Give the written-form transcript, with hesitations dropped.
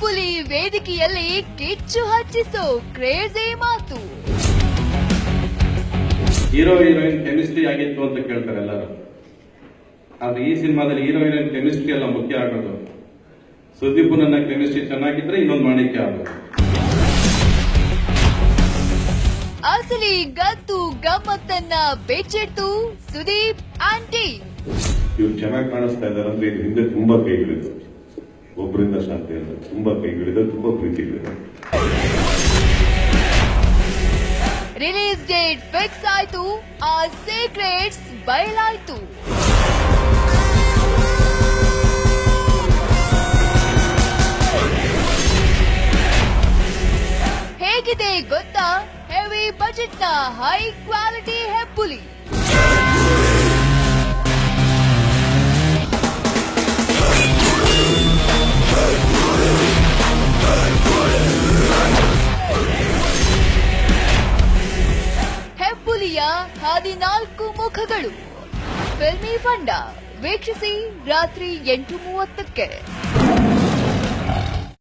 ಹೆಬ್ಬುಲಿ ವೇದಿಕೆಯಲ್ಲಿ ಕಿಚ್ಚು ಹಚ್ಚಿಸೋ ಕ್ರೇಜಿ ಮಾತು. ಹೀರೋ ಹೀರೋಯಿನ್ ಕೆಮಿಸ್ಟ್ರಿ ಆಗಿತ್ತು ಅಂತ ಕೇಳ್ತಾರೆ ಎಲ್ಲರೂ. ಆದ್ರೆ ಈ ಸಿನಿಮಾದಲ್ಲಿ ಹೀರೋ ಹೀರೋಯಿನ್ ಕೆಮಿಸ್ಟ್ರಿ ಎಲ್ಲ ಮುಖ್ಯ ಆಗೋದು. ಸುದೀಪ್ ನನ್ನ ಕೆಮಿಸ್ಟ್ರಿ ಚೆನ್ನಾಗಿದ್ರೆ ಇನ್ನೊಂದು ಮಾಣಿಕ್ಯ ಆಗೋದು. ಅಸಲಿ ಗತ್ತು ಗಮ್ಮತ್ತನ್ನ ಬೆಚ್ಚಿಡ್ತು ಸುದೀಪ್ ಆಂಟಿ. ಇವ್ರು ಚೆನ್ನಾಗಿ ಕಾಣಿಸ್ತಾ ಇದ್ದಾರೆ ಅಂದ್ರೆ ಇದು ಹಿಂದೆ ತುಂಬಾ ಕೈಗಳಿದ್ದು, ಒಬ್ಬರಿಂದ ಶಾಂತಿ ಅಂತ ತುಂಬಾ ಕೈಗಳಿದೆ, ತುಂಬಾ ಪ್ರೀತಿಗಳಿದೆ. ರಿಲೀಸ್ ಡೇಟ್ ಫಿಕ್ಸ್ ಆಯ್ತು, ಆ ಸೀಕ್ರೆಟ್ಸ್ ಬಯಲಾಯ್ತು. ಹೇಗಿದೆ ಗೊತ್ತಾ? ಹೆವಿ ಬಜೆಟ್ ನ ಹೈ ಕ್ವಾಲಿಟಿ ಹೆಬ್ಬುಲಿ. ಹೆಬ್ಬುಲಿಯ 14 ಮುಖಗಳು. ಫಿಲ್ಮಿ ಫಂಡ ವೀಕ್ಷಿಸಿ ರಾತ್ರಿ 8:30ಕ್ಕೆ.